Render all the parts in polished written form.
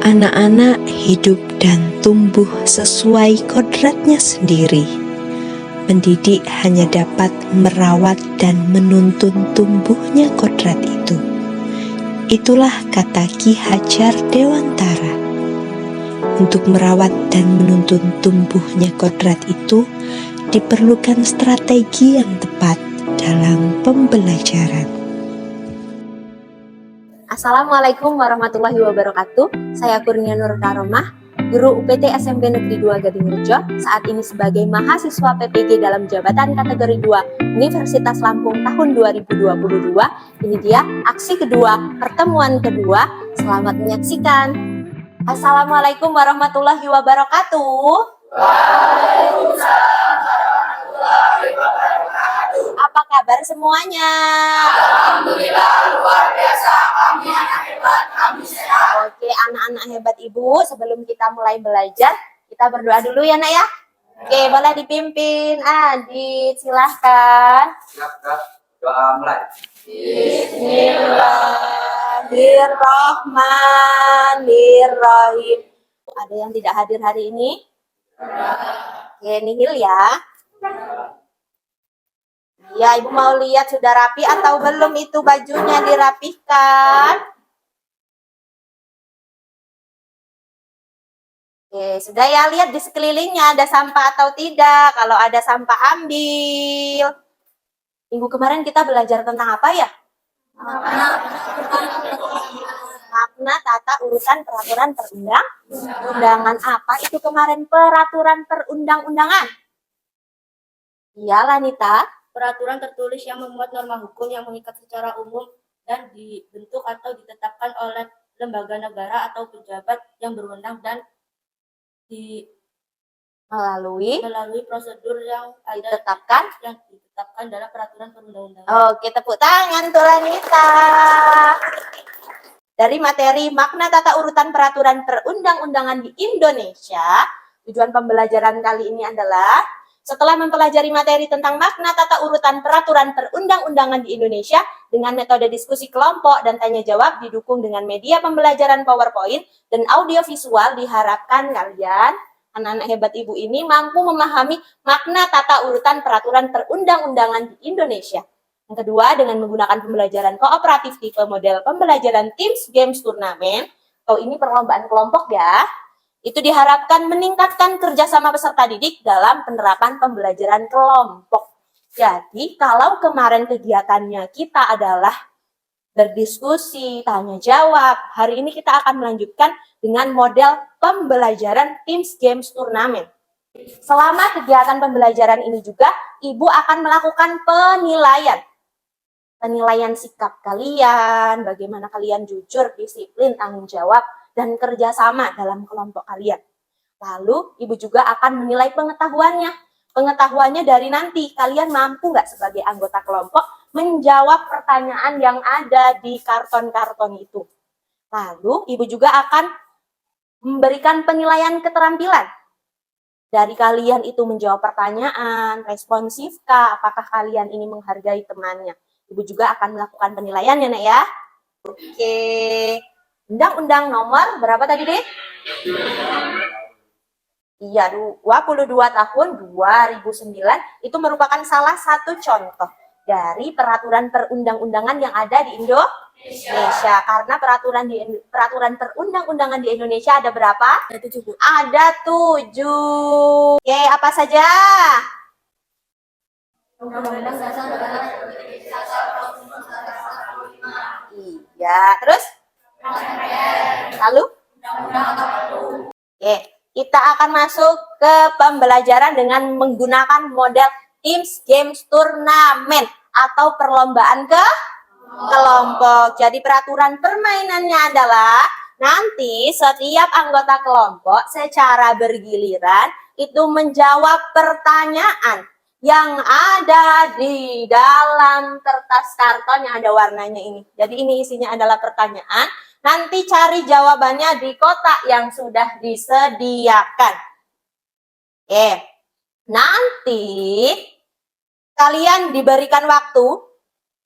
Anak-anak hidup dan tumbuh sesuai kodratnya sendiri. Pendidik hanya dapat merawat dan menuntun tumbuhnya kodrat itu. Itulah kata Ki Hajar Dewantara. Untuk merawat dan menuntun tumbuhnya kodrat itu diperlukan strategi yang tepat dalam pembelajaran. Assalamualaikum warahmatullahi wabarakatuh. Saya Kurnia Nur Karomah, guru UPT SMP Negeri 2 Gadingrejo, saat ini sebagai mahasiswa PPG dalam jabatan kategori 2 Universitas Lampung tahun 2022. Ini dia aksi kedua, pertemuan kedua. Selamat menyaksikan. Assalamualaikum warahmatullahi wabarakatuh. Waalaikumsalam warahmatullahi wabarakatuh. Apa kabar semuanya? Alhamdulillah luar biasa. Kami anak hebat, kami sehat. Oke, anak-anak hebat Ibu, sebelum kita mulai belajar, kita berdoa dulu ya, Nak ya. Oke, boleh dipimpin. Adit, silahkan. Siap, Kak. Doa mulai. Bismillahirrahmanirrahim. Ada yang tidak hadir hari ini? Oke, nihil ya. Ya, Ibu mau lihat sudah rapi atau belum itu bajunya dirapihkan? Oke, sudah ya, lihat di sekelilingnya ada sampah atau tidak. Kalau ada sampah ambil. Minggu kemarin kita belajar tentang apa ya? Makna, tata, urutan, peraturan, perundang-undangan. Apa itu kemarin? Peraturan perundang-undangan. Iya, Lanita. Peraturan tertulis yang memuat norma hukum yang mengikat secara umum dan dibentuk atau ditetapkan oleh lembaga negara atau pejabat yang berwenang dan melalui prosedur yang ditetapkan dalam peraturan perundang-undangan. Oke, tepuk tangan tuh Lanita. Dari materi makna tata urutan peraturan perundang-undangan di Indonesia, tujuan pembelajaran kali ini adalah setelah mempelajari materi tentang makna tata urutan peraturan perundang-undangan di Indonesia dengan metode diskusi kelompok dan tanya jawab didukung dengan media pembelajaran PowerPoint dan audio visual, diharapkan kalian, anak-anak hebat Ibu ini, mampu memahami makna tata urutan peraturan perundang-undangan di Indonesia. Yang kedua, dengan menggunakan pembelajaran kooperatif tipe model pembelajaran Teams Games Turnamen, atau ini perlombaan kelompok ya, itu diharapkan meningkatkan kerjasama peserta didik dalam penerapan pembelajaran kelompok. Jadi, kalau kemarin kegiatannya kita adalah berdiskusi, tanya jawab, hari ini kita akan melanjutkan dengan model pembelajaran Teams Games Turnamen. Selama kegiatan pembelajaran ini juga, Ibu akan melakukan penilaian. Penilaian sikap kalian, bagaimana kalian jujur, disiplin, tanggung jawab, dan kerjasama dalam kelompok kalian. Lalu, Ibu juga akan menilai pengetahuannya. Pengetahuannya dari nanti, kalian mampu nggak sebagai anggota kelompok menjawab pertanyaan yang ada di karton-karton itu. Lalu, Ibu juga akan memberikan penilaian keterampilan. Dari kalian itu menjawab pertanyaan, responsifkah, apakah kalian ini menghargai temannya. Ibu juga akan melakukan penilaiannya, Nek ya. Oke. Undang-undang nomor berapa tadi, Dek? Iya, 22 tahun 2009 itu merupakan salah satu contoh dari peraturan perundang-undangan yang ada di Indonesia. Karena peraturan perundang-undangan di Indonesia ada berapa? Ada 7, Bu. Ada 7. Oke, apa saja? Undang-Undang Dasar Negara Republik Iya, terus? Lalu? Oke, kita akan masuk ke pembelajaran dengan menggunakan model Teams Games Turnamen atau perlombaan kelompok. Jadi peraturan permainannya adalah nanti setiap anggota kelompok secara bergiliran itu menjawab pertanyaan yang ada di dalam kertas karton yang ada warnanya ini. Jadi ini isinya adalah pertanyaan. Nanti cari jawabannya di kotak yang sudah disediakan. Oke. Nanti kalian diberikan waktu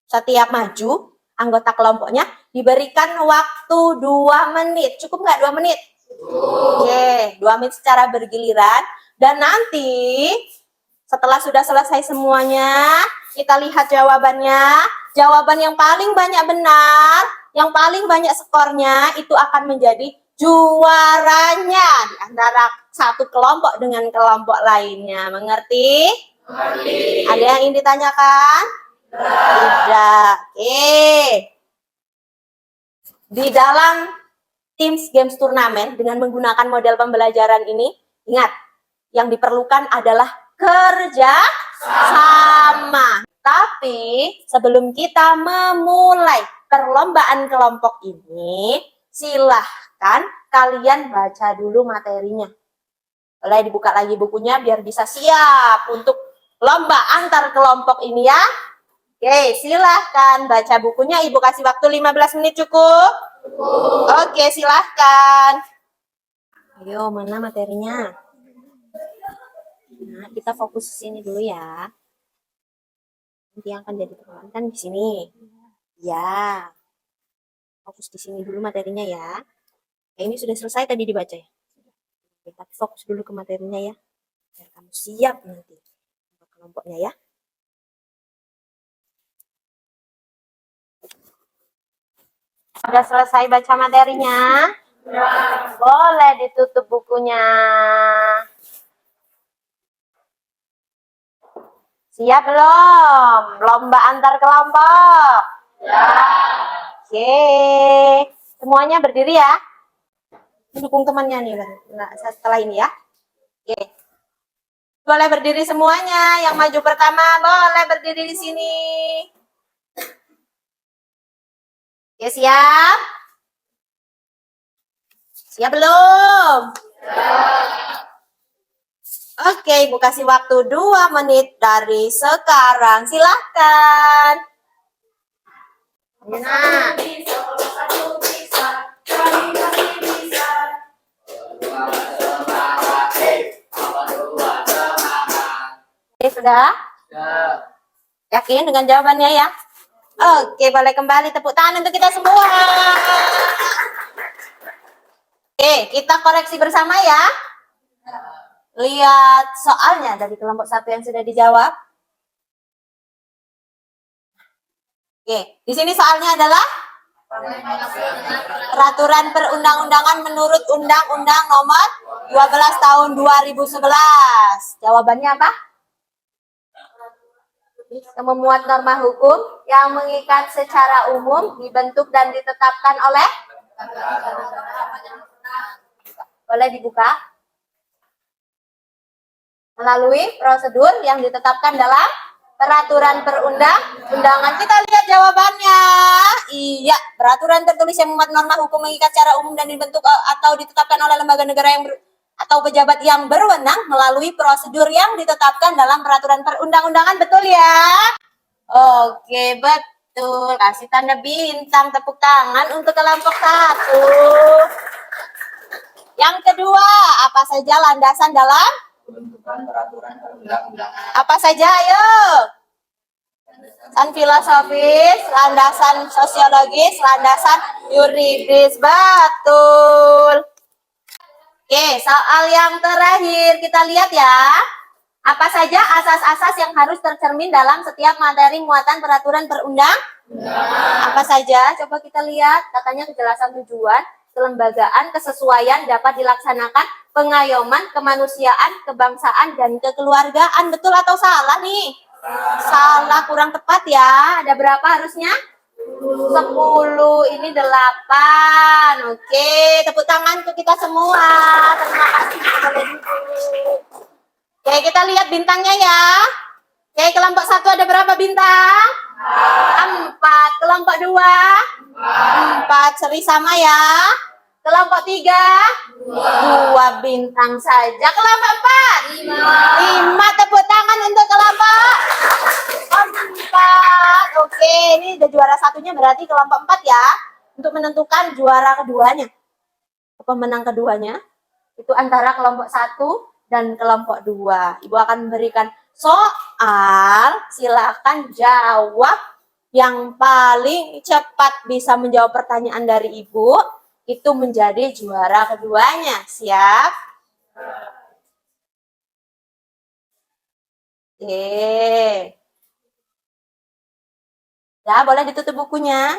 setiap maju, anggota kelompoknya diberikan waktu 2 menit. Cukup nggak 2 menit? Oke, 2 menit secara bergiliran. Dan nanti setelah sudah selesai semuanya, kita lihat jawabannya. Jawaban yang paling banyak benar, yang paling banyak skornya, itu akan menjadi juaranya di antara satu kelompok dengan kelompok lainnya. Mengerti? Mengerti. Ada yang ingin ditanyakan? Tidak. Oke. Di dalam Teams Games Turnamen dengan menggunakan model pembelajaran ini, ingat, yang diperlukan adalah kerja sama. Tapi sebelum kita memulai perlombaan kelompok ini, silahkan kalian baca dulu materinya. Boleh dibuka lagi bukunya biar bisa siap untuk lomba antar kelompok ini ya. Oke, silahkan baca bukunya. Ibu kasih waktu 15 menit cukup? Oke, silahkan. Ayo, mana materinya? Nah, kita fokus sini dulu ya. Nanti yang akan jadi pertanyaan kan di sini. Ya. Fokus di sini dulu materinya ya. Nah, ini sudah selesai tadi dibaca ya. Oke, tapi fokus dulu ke materinya ya. Biar kamu siap nanti untuk kelompoknya ya. Sudah selesai baca materinya? Boleh ditutup bukunya. Siap belum? Lomba antar kelompok? Ya. Oke. Semuanya berdiri ya. Dukung temannya nih. Nah, setelah ini ya. Oke. Boleh berdiri semuanya. Yang maju pertama boleh berdiri di sini. Oke, siap? Siap belum? Oke, Ibu kasih waktu 2 menit dari sekarang. Silahkan. Nah. Oke, sudah? Yakin dengan jawabannya ya? Oke, boleh kembali tepuk tangan untuk kita semua. Oke, kita koreksi bersama ya. Lihat soalnya dari kelompok 1 yang sudah dijawab. Oke, di sini soalnya adalah peraturan perundang-undangan menurut Undang-Undang Nomor 12 Tahun 2011. Jawabannya apa? Memuat norma hukum yang mengikat secara umum, dibentuk dan ditetapkan oleh. Boleh dibuka. Melalui prosedur yang ditetapkan dalam peraturan perundang-undangan. Kita lihat jawabannya. Iya, peraturan tertulis yang memuat norma hukum mengikat secara umum dan dibentuk atau ditetapkan oleh lembaga negara yang atau pejabat yang berwenang melalui prosedur yang ditetapkan dalam peraturan perundang-undangan. Betul ya? Oke, betul. Kasih tanda bintang, tepuk tangan untuk kelompok 1. Yang kedua, apa saja landasan dalam peraturan perundang-undangan? apa saja, ayo? Landasan filosofis, landasan sosiologis, landasan yuridis. Betul. Oke, soal yang terakhir kita lihat ya. Apa saja asas-asas yang harus tercermin dalam setiap materi muatan peraturan perundang? Apa saja? Coba kita lihat. Katanya kejelasan tujuan, kelembagaan, kesesuaian dapat dilaksanakan, pengayoman, kemanusiaan, kebangsaan, dan kekeluargaan. Betul atau salah nih? Salah, kurang tepat ya. Ada berapa harusnya? 10, ini 8. Oke, tepuk tangan untuk kita semua. Terima kasih. Boleh duduk. Oke, kita lihat bintangnya ya. Oke, kelompok 1 ada berapa bintang? 4. Kelompok 2? 4. Seri sama ya. Kelompok 3? 2 bintang saja. Kelompok 4? 5. Tepuk tangan untuk kelompok 4. Oke, ini udah juara satunya berarti kelompok 4 ya. Untuk menentukan juara keduanya. Pemenang keduanya itu antara kelompok 1 dan kelompok 2. Ibu akan memberikan soal, silakan jawab yang paling cepat bisa menjawab pertanyaan dari Ibu itu menjadi juara keduanya. Siap? Oke. Ya, boleh ditutup bukunya.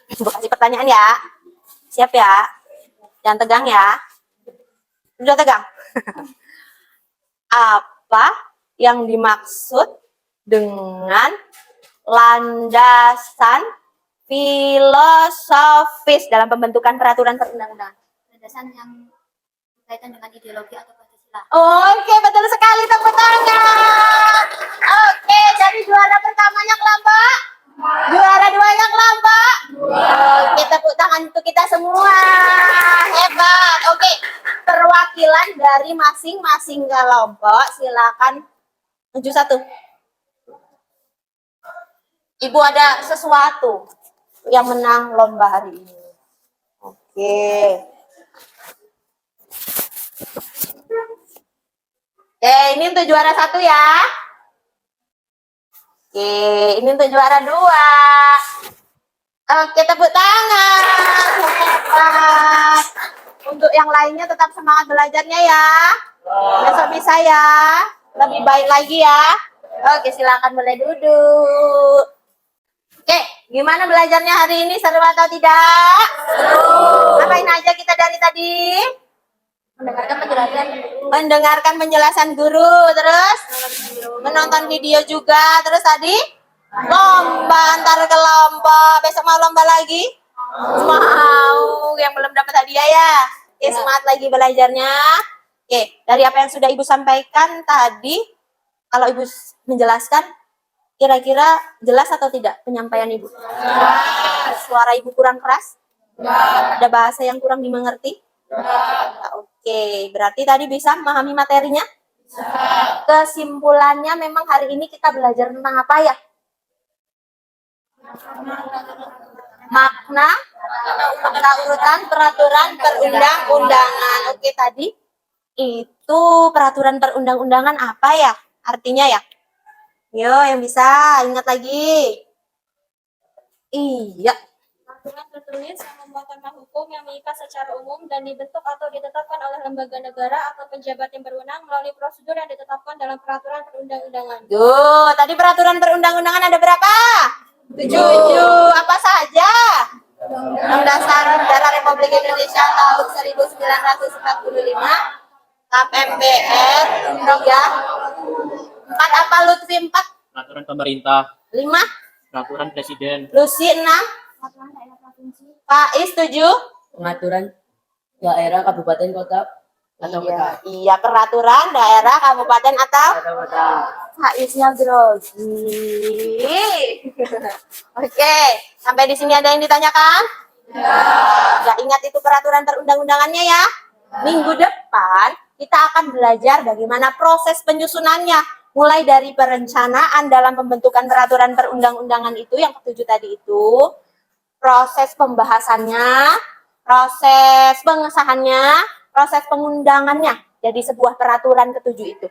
Ibu kasih pertanyaan ya. Siap ya? Jangan tegang ya. Sudah tegang? Apa yang dimaksud dengan landasan filosofis dalam pembentukan peraturan perundang-undangan? Landasan yang berkaitan dengan ideologi atau Pancasila. Oke, betul sekali, tepuk tangan. Oke, jadi juara pertamanya kelompok? Juara duanya kelompok? Oke, tepuk tangan untuk kita semua. Hebat. Oke, perwakilan dari masing-masing kelompok silakan maju satu. Ibu ada sesuatu yang menang lomba hari ini. Oke. Oke, ini untuk juara satu ya. Oke, ini untuk juara dua. Oke, tepuk tangan. Hebat. Untuk yang lainnya tetap semangat belajarnya ya. Besok bisa ya. Lebih baik lagi ya. Oke, silakan boleh duduk. Oke, gimana belajarnya hari ini? Seru atau tidak? Seru. Ngapain aja kita dari tadi? Mendengarkan penjelasan guru, terus menonton video juga, terus tadi lomba antar kelompok. Besok mau lomba lagi? Mau. Yang belum dapat hadiah ya? Oke, semangat lagi belajarnya. Oke, dari apa yang sudah Ibu sampaikan tadi, kalau Ibu menjelaskan, kira-kira jelas atau tidak penyampaian Ibu? Suara Ibu kurang keras? Ada bahasa yang kurang dimengerti? Oke, berarti tadi bisa memahami materinya? Kesimpulannya memang hari ini kita belajar tentang apa ya? Makna, tata urutan, peraturan perundang-undangan. Oke, tadi itu peraturan perundang-undangan apa ya? Artinya ya? Yo, yang bisa ingat lagi. Iya. Peraturan tertulis yang membuat norma hukum yang mengikat secara umum dan dibentuk atau ditetapkan oleh lembaga negara atau pejabat yang berwenang melalui prosedur yang ditetapkan dalam peraturan perundang-undangan. Tuh, tadi peraturan perundang-undangan ada berapa? 7. Apa saja? Undang Dasar Negara Republik Indonesia tahun 1945, KPMPR, ya. 4 apa Lutfi 4? Peraturan pemerintah, 5, peraturan presiden, Lucy 6, Faiz 7. Pengaturan daerah kabupaten kota atau Iya, iya, peraturan daerah kabupaten atau kota. Faiznya grogi. Oke, sampai di sini ada yang ditanyakan? Ya, ingat itu peraturan perundang-undangannya ya. Minggu depan kita akan belajar bagaimana proses penyusunannya. Mulai dari perencanaan dalam pembentukan peraturan perundang-undangan itu yang ketujuh tadi itu, proses pembahasannya, proses pengesahannya, proses pengundangannya jadi sebuah peraturan ketujuh itu.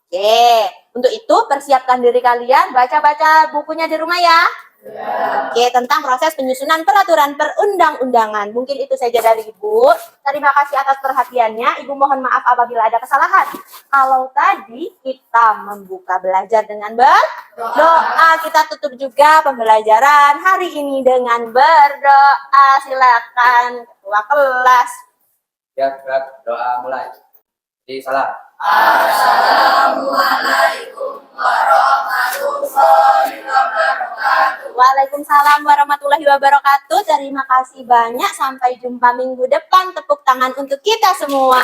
Oke, untuk itu persiapkan diri kalian, baca-baca bukunya di rumah ya. Oke, tentang proses penyusunan peraturan perundang-undangan. Mungkin itu saja dari Ibu. Terima kasih atas perhatiannya. Ibu mohon maaf apabila ada kesalahan. Kalau tadi kita membuka belajar dengan berdoa, kita tutup juga pembelajaran hari ini dengan berdoa. Silakan ketua kelas. Ya, gerak doa mulai. Di salam. Waalaikumsalam warahmatullahi wabarakatuh. Terima kasih banyak. Sampai jumpa minggu depan. Tepuk tangan untuk kita semua.